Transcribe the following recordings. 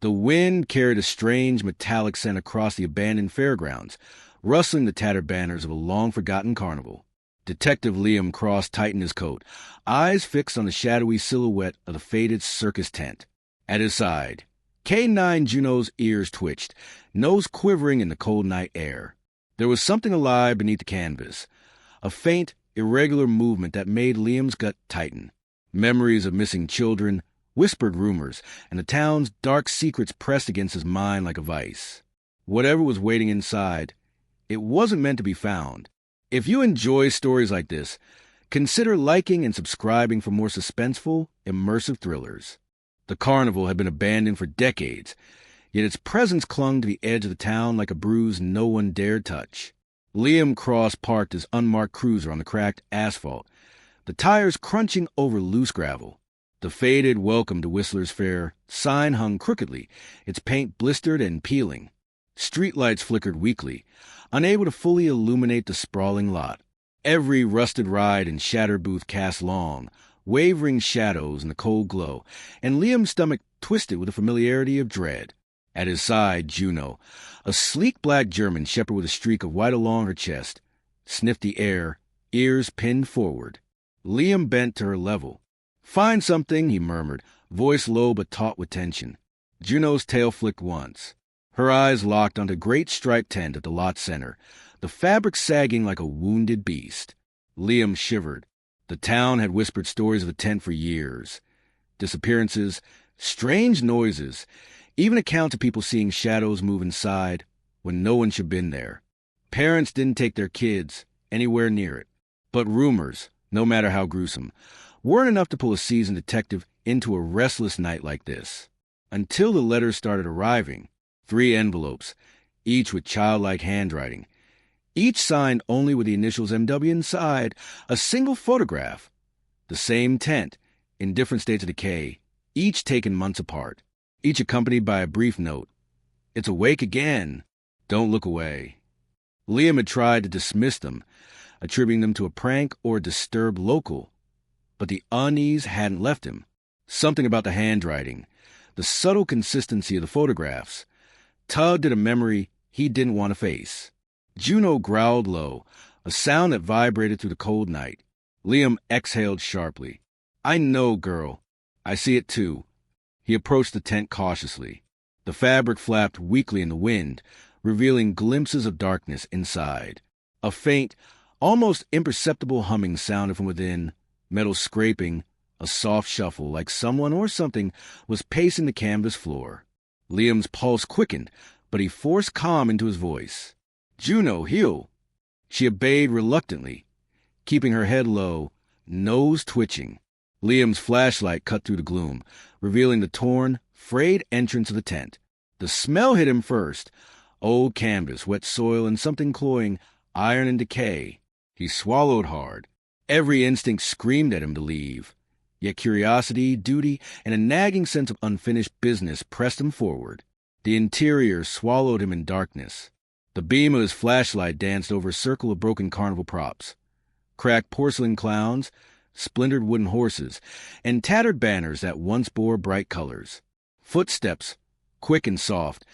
The wind carried a strange metallic scent across the abandoned fairgrounds, rustling the tattered banners of a long-forgotten carnival. Detective Liam Cross tightened his coat, eyes fixed on the shadowy silhouette of the faded circus tent. At his side, K9 Juno's ears twitched, nose quivering in the cold night air. There was something alive beneath the canvas, a faint, irregular movement that made Liam's gut tighten. Memories of missing children, whispered rumors, and the town's dark secrets pressed against his mind like a vice. Whatever was waiting inside, it wasn't meant to be found. If you enjoy stories like this, consider liking and subscribing for more suspenseful, immersive thrillers. The carnival had been abandoned for decades, yet its presence clung to the edge of the town like a bruise no one dared touch. Liam Cross parked his unmarked cruiser on the cracked asphalt, the tires crunching over loose gravel. The faded welcome to Whistler's Fair sign hung crookedly, its paint blistered and peeling. Streetlights flickered weakly, unable to fully illuminate the sprawling lot. Every rusted ride and shattered booth cast long, wavering shadows in the cold glow, and Liam's stomach twisted with the familiarity of dread. At his side, Juno, a sleek black German shepherd with a streak of white along her chest, sniffed the air, ears pinned forward. Liam bent to her level. "Find something," he murmured, voice low but taut with tension. Juno's tail flicked once. Her eyes locked onto a great striped tent at the lot center, the fabric sagging like a wounded beast. Liam shivered. The town had whispered stories of the tent for years. Disappearances, strange noises, even accounts of people seeing shadows move inside when no one should have been there. Parents didn't take their kids anywhere near it. But rumors, no matter how gruesome, weren't enough to pull a seasoned detective into a restless night like this. Until the letters started arriving. 3 envelopes, each with childlike handwriting. Each signed only with the initials MW inside, a single photograph. The same tent, in different states of decay, each taken months apart. Each accompanied by a brief note. "It's awake again. Don't look away." Liam had tried to dismiss them, attributing them to a prank or a disturbed local. But the unease hadn't left him. Something about the handwriting, the subtle consistency of the photographs, tugged at a memory he didn't want to face. Juno growled low, a sound that vibrated through the cold night. Liam exhaled sharply. "I know, girl. I see it too." He approached the tent cautiously. The fabric flapped weakly in the wind, revealing glimpses of darkness inside. A faint, almost imperceptible humming sounded from within, metal scraping, a soft shuffle like someone or something was pacing the canvas floor. Liam's pulse quickened, but he forced calm into his voice. "Juno, heel." She obeyed reluctantly, keeping her head low, nose twitching. Liam's flashlight cut through the gloom, revealing the torn, frayed entrance of the tent. The smell hit him first. Old canvas, wet soil, and something cloying, iron and decay. He swallowed hard. Every instinct screamed at him to leave. Yet curiosity, duty, and a nagging sense of unfinished business pressed him forward. The interior swallowed him in darkness. The beam of his flashlight danced over a circle of broken carnival props. Cracked porcelain clowns, splintered wooden horses, and tattered banners that once bore bright colors. Footsteps, quick and soft,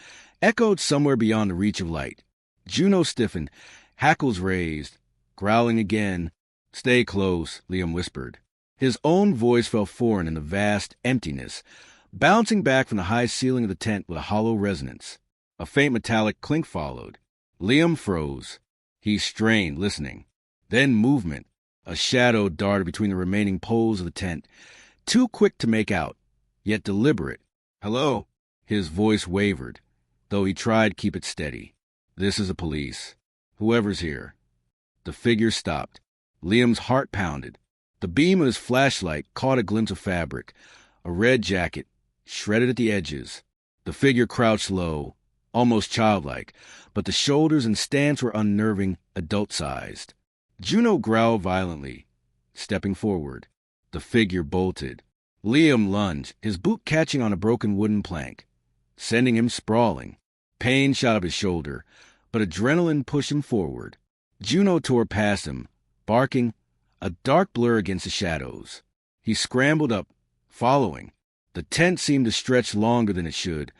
echoed somewhere beyond the reach of light. Juno stiffened, hackles raised, growling again. "Stay close," Liam whispered. His own voice felt foreign in the vast emptiness, bouncing back from the high ceiling of the tent with a hollow resonance. A faint metallic clink followed. Liam froze. He strained, listening. Then movement. A shadow darted between the remaining poles of the tent, too quick to make out, yet deliberate. "Hello?" His voice wavered, though he tried to keep it steady. "This is the police. Whoever's here." The figure stopped. Liam's heart pounded. The beam of his flashlight caught a glimpse of fabric, a red jacket, shredded at the edges. The figure crouched low, almost childlike, but the shoulders and stance were unnerving, adult-sized. Juno growled violently, stepping forward. The figure bolted. Liam lunged, his boot catching on a broken wooden plank, sending him sprawling. Pain shot up his shoulder, but adrenaline pushed him forward. Juno tore past him, barking, a dark blur against the shadows. He scrambled up, following. The tent seemed to stretch longer than it should,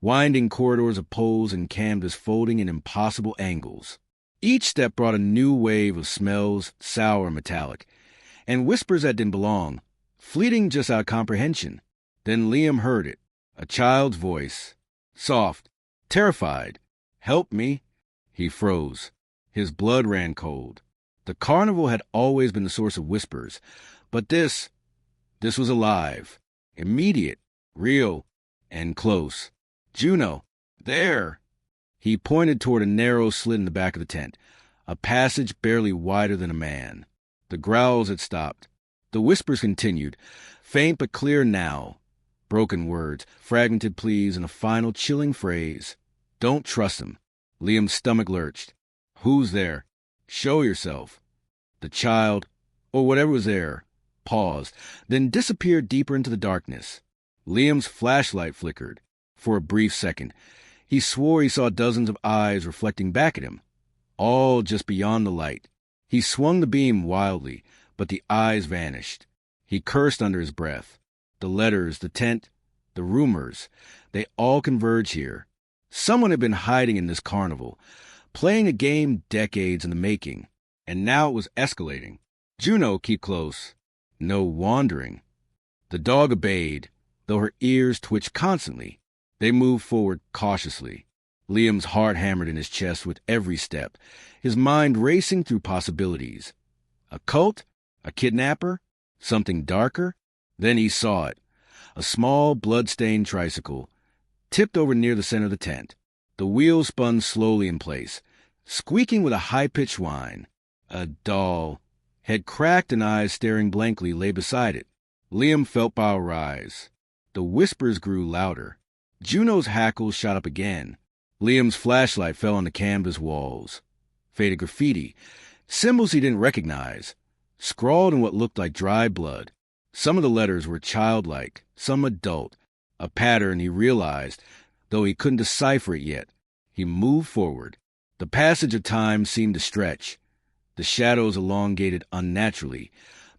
winding corridors of poles and canvas folding in impossible angles. Each step brought a new wave of smells, sour and metallic, and whispers that didn't belong, fleeting just out of comprehension. Then Liam heard it, a child's voice, soft, terrified. "Help me." He froze. His blood ran cold. The carnival had always been the source of whispers, but this was alive, immediate, real, and close. "Juno, there!" He pointed toward a narrow slit in the back of the tent, a passage barely wider than a man. The growls had stopped. The whispers continued, faint but clear now. Broken words, fragmented pleas, and a final chilling phrase. "Don't trust him." Liam's stomach lurched. "Who's there? Show yourself." The child, or whatever was there, paused, then disappeared deeper into the darkness. Liam's flashlight flickered. For a brief second, he swore he saw dozens of eyes reflecting back at him, all just beyond the light. He swung the beam wildly, but the eyes vanished. He cursed under his breath. The letters, the tent, the rumors, they all converge here. Someone had been hiding in this carnival, playing a game decades in the making, and now it was escalating. "Juno, keep close." No wandering. The dog obeyed, though her ears twitched constantly. They moved forward cautiously. Liam's heart hammered in his chest with every step, his mind racing through possibilities. A cult? A kidnapper? Something darker? Then he saw it. A small, blood-stained tricycle, tipped over near the center of the tent. The wheels spun slowly in place, squeaking with a high-pitched whine. A doll, head cracked and eyes staring blankly, lay beside it. Liam felt bile rise. The whispers grew louder. Juno's hackles shot up again. Liam's flashlight fell on the canvas walls. Faded graffiti, symbols he didn't recognize, scrawled in what looked like dried blood. Some of the letters were childlike, some adult, a pattern he realized, though he couldn't decipher it yet. He moved forward. The passage of time seemed to stretch. The shadows elongated unnaturally,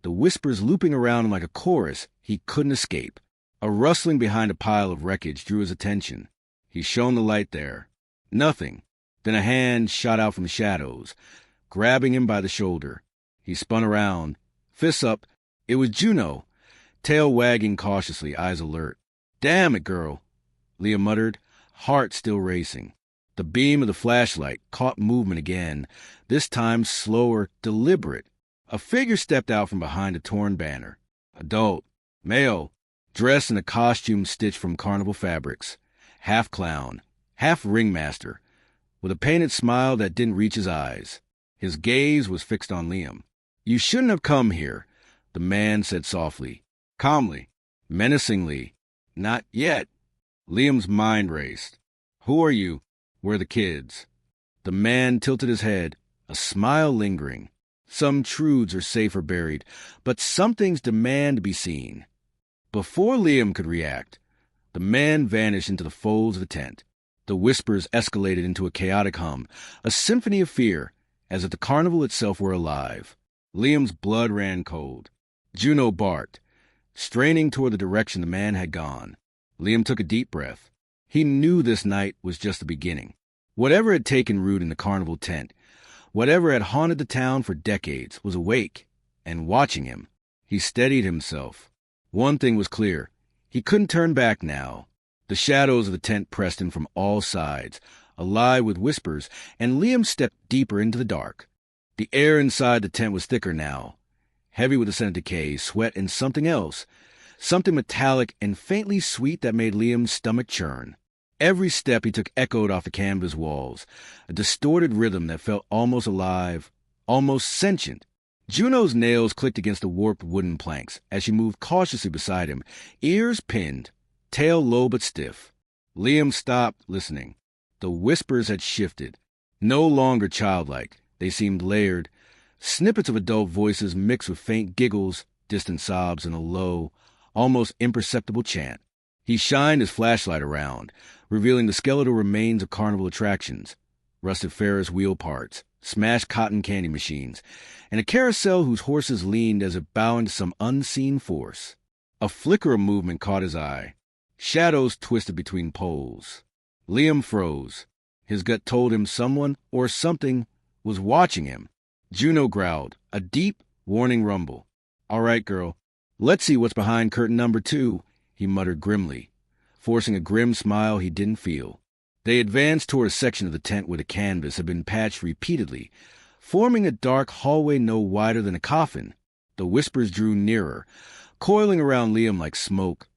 the whispers looping around him like a chorus he couldn't escape. A rustling behind a pile of wreckage drew his attention. He shone the light there. Nothing. Then a hand shot out from the shadows, grabbing him by the shoulder. He spun around, fists up. It was Juno, tail wagging cautiously, eyes alert. "Damn it, girl," Liam muttered, heart still racing. The beam of the flashlight caught movement again, this time slower, deliberate. A figure stepped out from behind a torn banner. Adult, male, dressed in a costume stitched from carnival fabrics. Half clown, half ringmaster, with a painted smile that didn't reach his eyes. His gaze was fixed on Liam. "You shouldn't have come here," the man said softly, calmly, menacingly. "Not yet." Liam's mind raced. "Who are you? Where are the kids?" The man tilted his head, a smile lingering. Some truths are safer buried, but some things demand to be seen. Before Liam could react, the man vanished into the folds of the tent. The whispers escalated into a chaotic hum, a symphony of fear, as if the carnival itself were alive. Liam's blood ran cold. Juno barked, straining toward the direction the man had gone. Liam took a deep breath. He knew this night was just the beginning. Whatever had taken root in the carnival tent, whatever had haunted the town for decades, was awake and watching him. He steadied himself. One thing was clear. He couldn't turn back now. The shadows of the tent pressed him from all sides, alive with whispers, and Liam stepped deeper into the dark. The air inside the tent was thicker now, heavy with the scent of decay, sweat, and something else, something metallic and faintly sweet that made Liam's stomach churn. Every step he took echoed off the canvas walls, a distorted rhythm that felt almost alive, almost sentient. Juno's nails clicked against the warped wooden planks as she moved cautiously beside him, ears pinned, tail low but stiff. Liam stopped, listening. The whispers had shifted. No longer childlike, they seemed layered, snippets of adult voices mixed with faint giggles, distant sobs, and a low, almost imperceptible chant. He shined his flashlight around, revealing the skeletal remains of carnival attractions, rusted Ferris wheel parts, smashed cotton candy machines, and a carousel whose horses leaned as if bowing to some unseen force. A flicker of movement caught his eye. Shadows twisted between poles. Liam froze. His gut told him someone or something was watching him. Juno growled, a deep, warning rumble. "All right, girl. Let's see what's behind curtain number 2, he muttered grimly, forcing a grim smile he didn't feel. They advanced toward a section of the tent where the canvas had been patched repeatedly, forming a dark hallway no wider than a coffin. The whispers drew nearer, coiling around Liam like smoke,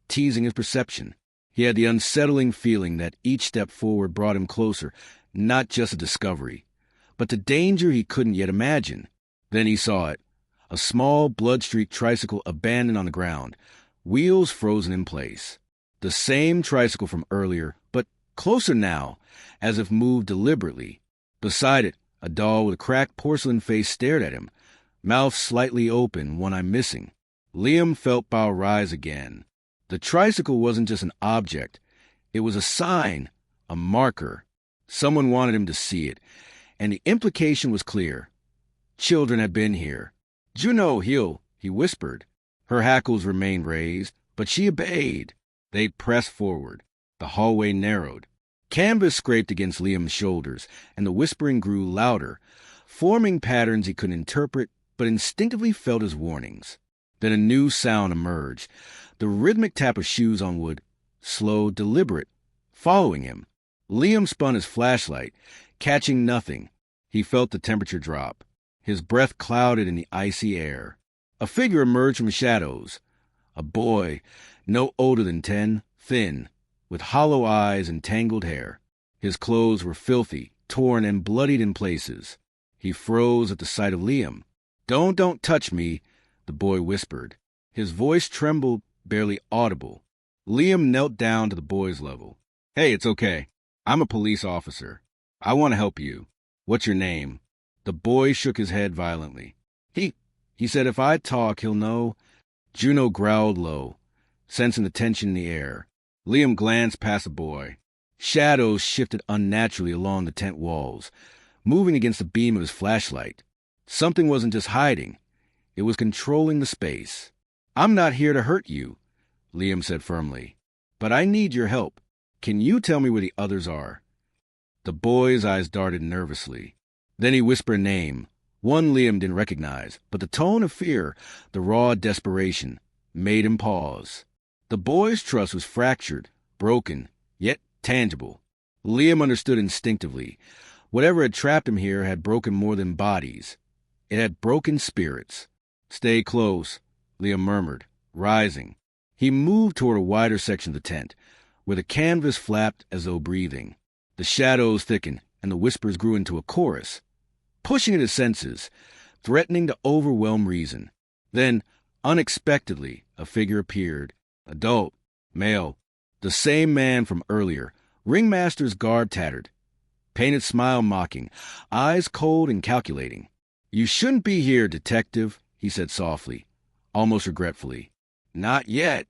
teasing his perception. He had the unsettling feeling that each step forward brought him closer, not just a discovery, but to danger he couldn't yet imagine. Then he saw it, a small, blood-streaked tricycle abandoned on the ground, wheels frozen in place. The same tricycle from earlier, but closer now, as if moved deliberately. Beside it, a doll with a cracked porcelain face stared at him, mouth slightly open, one eye missing. Liam felt bile rise again. The tricycle wasn't just an object. It was a sign, a marker. Someone wanted him to see it, and the implication was clear. Children had been here. "Juno, heel," he whispered. Her hackles remained raised, but she obeyed. They pressed forward. The hallway narrowed. Canvas scraped against Liam's shoulders, and the whispering grew louder, forming patterns he couldn't interpret, but instinctively felt as warnings. Then a new sound emerged, the rhythmic tap of shoes on wood, slow, deliberate, following him. Liam spun his flashlight, catching nothing. He felt the temperature drop. His breath clouded in the icy air. A figure emerged from the shadows. A boy, no older than 10, thin, with hollow eyes and tangled hair. His clothes were filthy, torn, and bloodied in places. He froze at the sight of Liam. Don't touch me," the boy whispered. His voice trembled, barely audible. Liam knelt down to the boy's level. "Hey, it's okay. I'm a police officer. I want to help you. What's your name?" The boy shook his head violently. He said if I talk, he'll know." Juno growled low, sensing the tension in the air. Liam glanced past the boy. Shadows shifted unnaturally along the tent walls, moving against the beam of his flashlight. Something wasn't just hiding. It was controlling the space. "I'm not here to hurt you," Liam said firmly. "But I need your help. Can you tell me where the others are?" The boy's eyes darted nervously. Then he whispered a name, one Liam didn't recognize, but the tone of fear, the raw desperation, made him pause. The boy's trust was fractured, broken, yet tangible. Liam understood instinctively. Whatever had trapped him here had broken more than bodies. It had broken spirits. "Stay close," Liam murmured, rising. He moved toward a wider section of the tent, where the canvas flapped as though breathing. The shadows thickened, and the whispers grew into a chorus, pushing at his senses, threatening to overwhelm reason. Then, unexpectedly, a figure appeared. Adult, male, the same man from earlier, ringmaster's garb tattered, painted smile mocking, eyes cold and calculating. "You shouldn't be here, detective," he said softly, almost regretfully. "Not yet."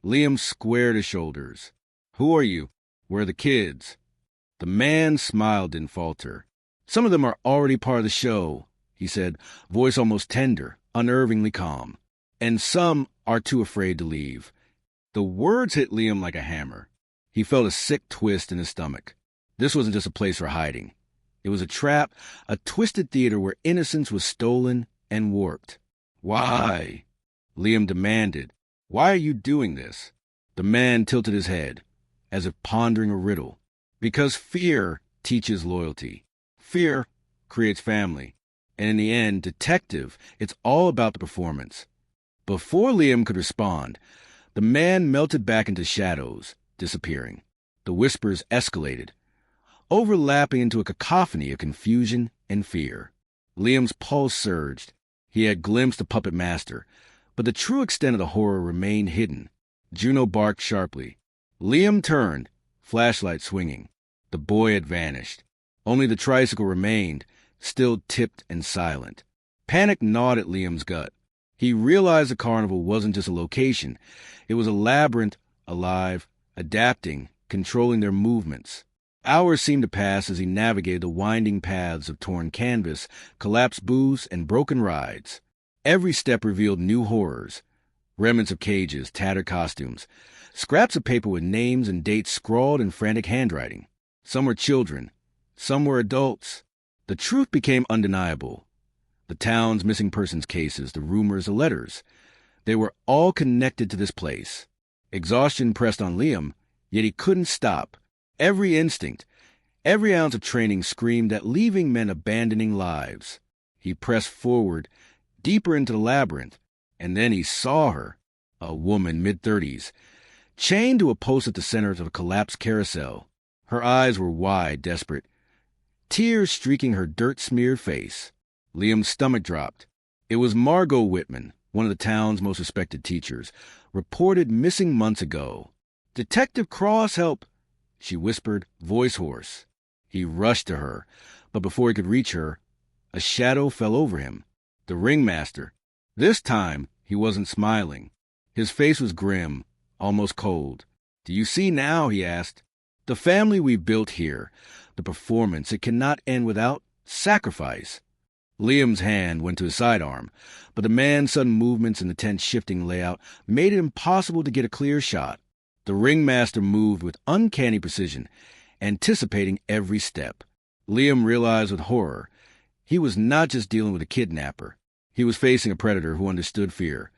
Liam squared his shoulders. "Who are you? Where are the kids?" The man's smile didn't falter. "Some of them are already part of the show," he said, voice almost tender, unnervingly calm. "And some are too afraid to leave." The words hit Liam like a hammer. He felt a sick twist in his stomach. This wasn't just a place for hiding. It was a trap, a twisted theater where innocence was stolen and warped. "Why?" Liam demanded. "Why are you doing this?" The man tilted his head, as if pondering a riddle. "Because fear teaches loyalty. Fear creates family. And in the end, detective, it's all about the performance." Before Liam could respond, the man melted back into shadows, disappearing. The whispers escalated, overlapping into a cacophony of confusion and fear. Liam's pulse surged. He had glimpsed the puppet master, but the true extent of the horror remained hidden. Juno barked sharply. Liam turned, flashlight swinging. The boy had vanished. Only the tricycle remained, still tipped and silent. Panic gnawed at Liam's gut. He realized the carnival wasn't just a location. It was a labyrinth, alive, adapting, controlling their movements. Hours seemed to pass as he navigated the winding paths of torn canvas, collapsed booths, and broken rides. Every step revealed new horrors. Remnants of cages, tattered costumes, scraps of paper with names and dates scrawled in frantic handwriting. Some were children, some were adults. The truth became undeniable. The town's missing persons cases, the rumors, the letters. They were all connected to this place. Exhaustion pressed on Liam, yet he couldn't stop. Every instinct, every ounce of training screamed that leaving meant abandoning lives. He pressed forward, deeper into the labyrinth, and then he saw her, a woman mid-30s, chained to a post at the center of a collapsed carousel. Her eyes were wide, desperate, tears streaking her dirt-smeared face. Liam's stomach dropped. It was Margot Whitman, one of the town's most respected teachers, reported missing months ago. "Detective Cross, help!" she whispered, voice hoarse. He rushed to her, but before he could reach her, a shadow fell over him. The ringmaster. This time, he wasn't smiling. His face was grim, almost cold. "Do you see now?" he asked. "The family we built here, the performance, it cannot end without sacrifice." Liam's hand went to his sidearm, but the man's sudden movements and the tense shifting layout made it impossible to get a clear shot. The ringmaster moved with uncanny precision, anticipating every step. Liam realized with horror he was not just dealing with a kidnapper. He was facing a predator who understood fear,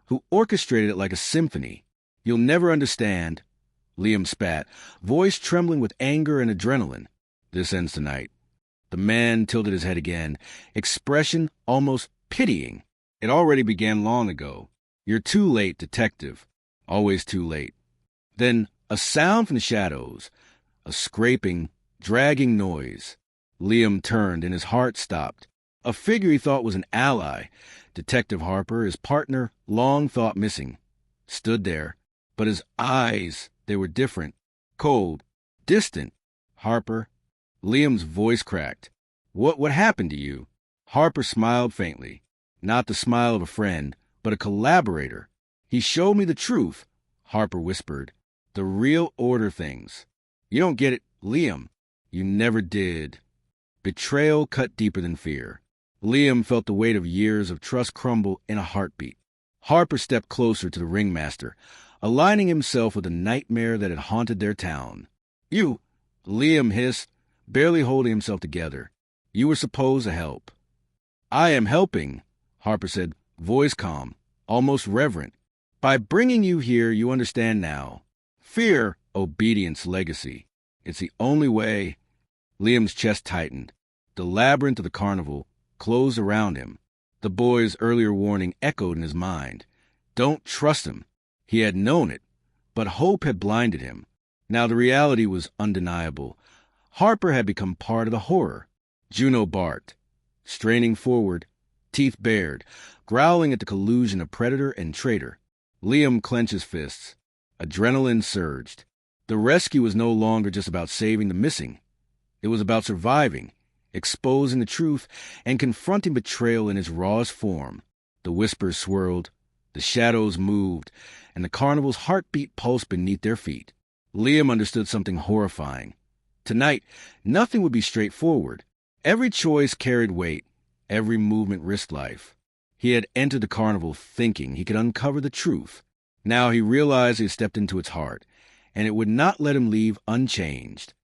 who orchestrated it like a symphony. "You'll never understand." Liam spat, voice trembling with anger and adrenaline. "This ends tonight." The man tilted his head again, expression almost pitying. "It already began long ago. You're too late, detective. Always too late." Then a sound from the shadows, a scraping, dragging noise. Liam turned and his heart stopped. A figure he thought was an ally, Detective Harper, his partner, long thought missing, stood there, but his eyes, they were different, cold, distant. "Harper." Liam's voice cracked. What happened to you?" Harper smiled faintly, not the smile of a friend, but a collaborator. "He showed me the truth," Harper whispered. "The real order things. You don't get it, Liam. You never did." Betrayal cut deeper than fear. Liam felt the weight of years of trust crumble in a heartbeat. Harper stepped closer to the ringmaster, aligning himself with the nightmare that had haunted their town. "You," Liam hissed, barely holding himself together. "You were supposed to help." "I am helping," Harper said, voice calm, almost reverent. "By bringing you here, you understand now. Fear, obedience, legacy. It's the only way." Liam's chest tightened. The labyrinth of the carnival closed around him. The boy's earlier warning echoed in his mind. Don't trust him. He had known it, but hope had blinded him. Now the reality was undeniable. Harper had become part of the horror. Juno barked, straining forward, teeth bared, growling at the collusion of predator and traitor. Liam clenched his fists. Adrenaline surged. The rescue was no longer just about saving the missing. It was about surviving, exposing the truth, and confronting betrayal in its rawest form. The whispers swirled, the shadows moved, and the carnival's heartbeat pulsed beneath their feet. Liam understood something horrifying. Tonight, nothing would be straightforward. Every choice carried weight. Every movement risked life. He had entered the carnival thinking he could uncover the truth. Now he realized he had stepped into its heart, and it would not let him leave unchanged.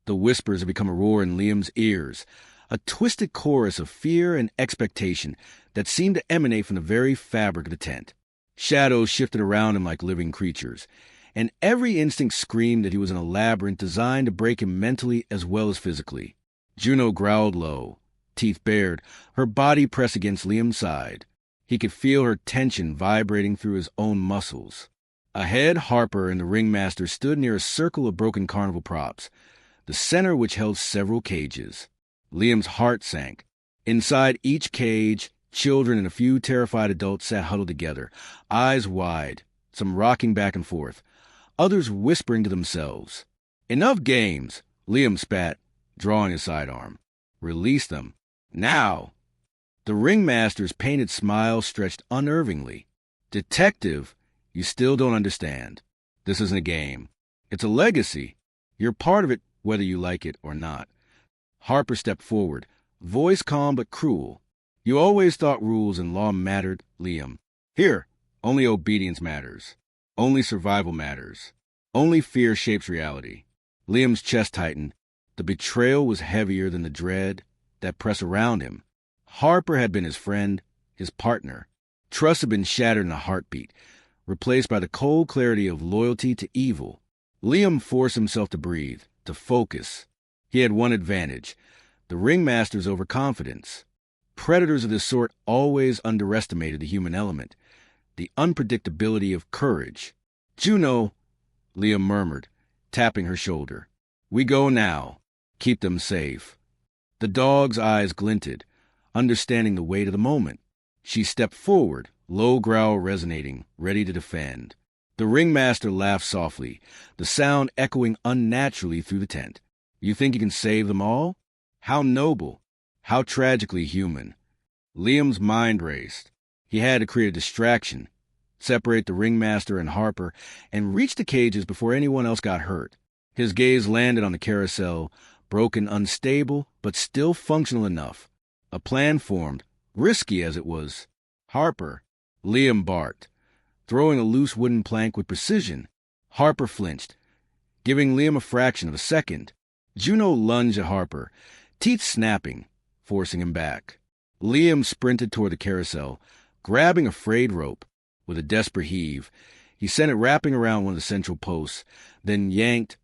The whispers had become a roar in Liam's ears, a twisted chorus of fear and expectation that seemed to emanate from the very fabric of the tent. Shadows shifted around him like living creatures, and every instinct screamed that he was in a labyrinth designed to break him mentally as well as physically. Juno growled low, teeth bared, her body pressed against Liam's side. He could feel her tension vibrating through his own muscles. Ahead, Harper and the ringmaster stood near a circle of broken carnival props, the center which held several cages. Liam's heart sank. Inside each cage, children and a few terrified adults sat huddled together, eyes wide, some rocking back and forth, others whispering to themselves. "Enough games," Liam spat, drawing his sidearm. "Release them. Now!" The ringmaster's painted smile stretched unnervingly. "Detective, you still don't understand. This isn't a game. It's a legacy. You're part of it whether you like it or not." Harper stepped forward, voice calm but cruel. "You always thought rules and law mattered, Liam. Here, Only obedience matters. Only survival matters. Only fear shapes reality. Liam's chest tightened. The betrayal was heavier than the dread that pressed around him. Harper had been his friend, his partner. Trust had been shattered in a heartbeat, replaced by the cold clarity of loyalty to evil. Liam forced himself to breathe, to focus. He had one advantage: the ringmaster's overconfidence. Predators of this sort always underestimated the human element, the unpredictability of courage. "Juno," Liam murmured, tapping her shoulder. "We go now. Keep them safe." The dog's eyes glinted, understanding the weight of the moment. She stepped forward, low growl resonating, ready to defend. The ringmaster laughed softly, the sound echoing unnaturally through the tent. "You think you can save them all? How noble, how tragically human." Liam's mind raced. He had to create a distraction, separate the ringmaster and Harper, and reach the cages before anyone else got hurt. His gaze landed on the carousel, broken, unstable, but still functional enough. A plan formed, risky as it was. "Harper," Liam barked, throwing a loose wooden plank with precision. Harper flinched, giving Liam a fraction of a second. Juno lunged at Harper, teeth snapping, forcing him back. Liam sprinted toward the carousel, grabbing a frayed rope. With a desperate heave, he sent it wrapping around one of the central posts, then yanked,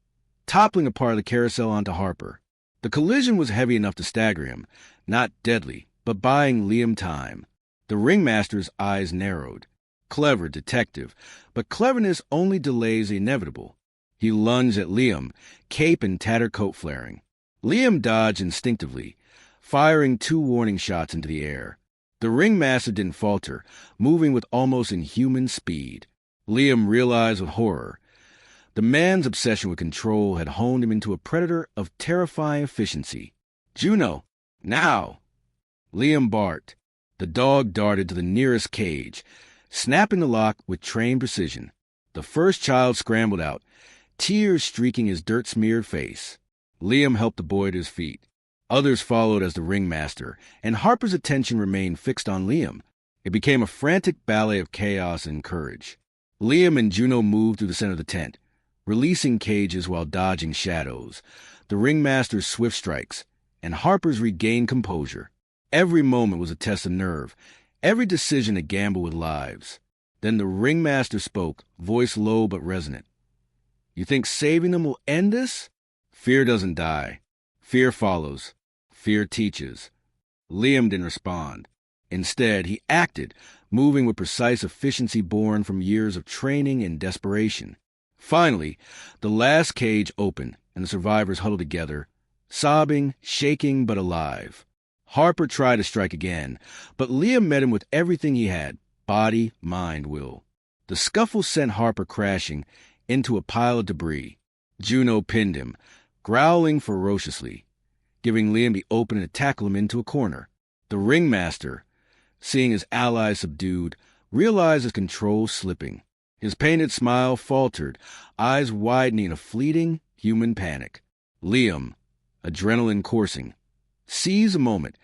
toppling a part of the carousel onto Harper. The collision was heavy enough to stagger him, not deadly, but buying Liam time. The ringmaster's eyes narrowed. Clever detective, but cleverness only delays the inevitable. He lunged at Liam, cape and tattered coat flaring. Liam dodged instinctively, firing 2 warning shots into the air. The ringmaster didn't falter, moving with almost inhuman speed. Liam realized with horror. The man's obsession with control had honed him into a predator of terrifying efficiency. "Juno, now!" Liam barked. The dog darted to the nearest cage, snapping the lock with trained precision. The first child scrambled out, tears streaking his dirt-smeared face. Liam helped the boy to his feet. Others followed as the ringmaster, and Harper's attention remained fixed on Liam. It became a frantic ballet of chaos and courage. Liam and Juno moved through the center of the tent, releasing cages while dodging shadows, the ringmaster's swift strikes, and Harper's regained composure. Every moment was a test of nerve, every decision a gamble with lives. Then the ringmaster spoke, voice low but resonant. "You think saving them will end this?" "Fear doesn't die. Fear follows. Fear teaches." Liam didn't respond. Instead, he acted, moving with precise efficiency born from years of training and desperation. Finally, the last cage opened, and the survivors huddled together, sobbing, shaking, but alive. Harper tried to strike again, but Liam met him with everything he had: body, mind, will. The scuffle sent Harper crashing into a pile of debris. Juno pinned him, growling ferociously, giving Liam the opening to tackle him into a corner. The ringmaster, seeing his allies subdued, realized his control slipping. His painted smile faltered, eyes widening in a fleeting, human panic. Liam, adrenaline coursing, seized a moment,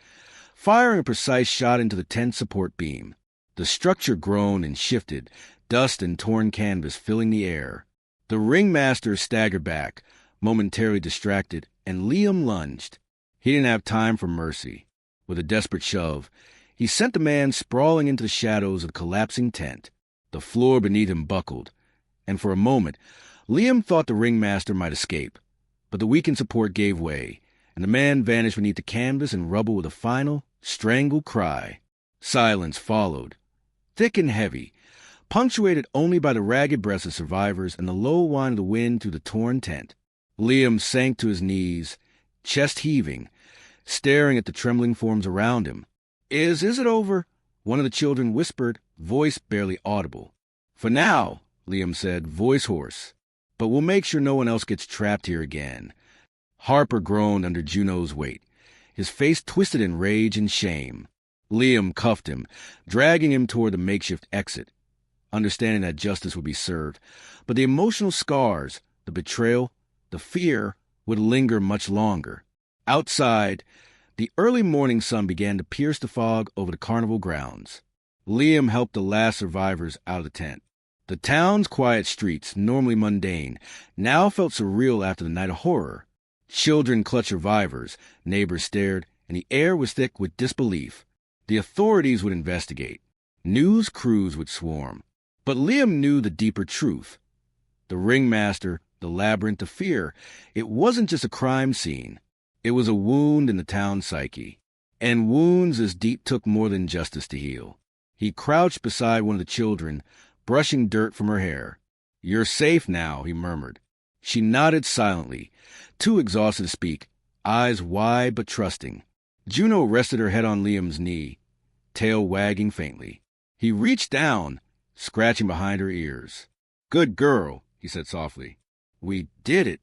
firing a precise shot into the tent support beam. The structure groaned and shifted, dust and torn canvas filling the air. The ringmaster staggered back, momentarily distracted, and Liam lunged. He didn't have time for mercy. With a desperate shove, he sent the man sprawling into the shadows of the collapsing tent. The floor beneath him buckled, and for a moment, Liam thought the ringmaster might escape. But the weakened support gave way, and the man vanished beneath the canvas and rubble with a final, strangled cry. Silence followed, thick and heavy, punctuated only by the ragged breaths of survivors and the low whine of the wind through the torn tent. Liam sank to his knees, chest heaving, staring at the trembling forms around him. Is it over?" one of the children whispered, voice barely audible. "For now," Liam said, voice hoarse. "But we'll make sure no one else gets trapped here again." Harper groaned under Juno's weight, his face twisted in rage and shame. Liam cuffed him, dragging him toward the makeshift exit, understanding that justice would be served. But the emotional scars, the betrayal, the fear would linger much longer. Outside, the early morning sun began to pierce the fog over the carnival grounds. Liam helped the last survivors out of the tent. The town's quiet streets, normally mundane, now felt surreal after the night of horror. Children clutched survivors, neighbors stared, and the air was thick with disbelief. The authorities would investigate. News crews would swarm. But Liam knew the deeper truth. The ringmaster, the labyrinth of fear, it wasn't just a crime scene. It was a wound in the town's psyche. And wounds as deep took more than justice to heal. He crouched beside one of the children, brushing dirt from her hair. "You're safe now," he murmured. She nodded silently, too exhausted to speak, eyes wide but trusting. Juno rested her head on Liam's knee, tail wagging faintly. He reached down, scratching behind her ears. "Good girl," he said softly. "We did it."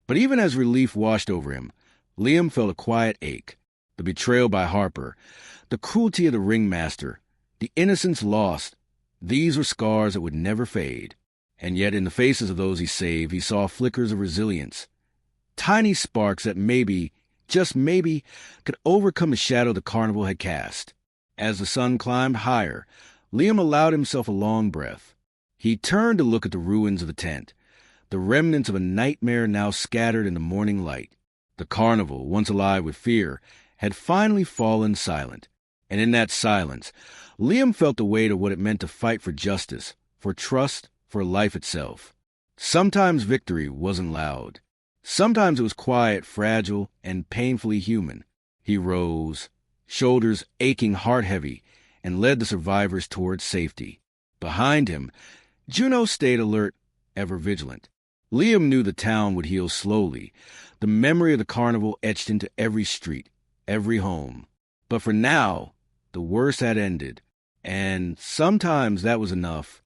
But even as relief washed over him, Liam felt a quiet ache. The betrayal by Harper, the cruelty of the ringmaster, the innocence lost, these were scars that would never fade. And yet in the faces of those he saved, he saw flickers of resilience. Tiny sparks that maybe, just maybe, could overcome the shadow the carnival had cast. As the sun climbed higher, Liam allowed himself a long breath. He turned to look at the ruins of the tent, the remnants of a nightmare now scattered in the morning light. The carnival, once alive with fear, had finally fallen silent. And in that silence, Liam felt the weight of what it meant to fight for justice, for trust, for life itself. Sometimes victory wasn't loud. Sometimes it was quiet, fragile, and painfully human. He rose, shoulders aching, heart heavy, and led the survivors towards safety. Behind him, Juno stayed alert, ever vigilant. Liam knew the town would heal slowly, the memory of the carnival etched into every street, every home. But for now, the worst had ended, and sometimes that was enough.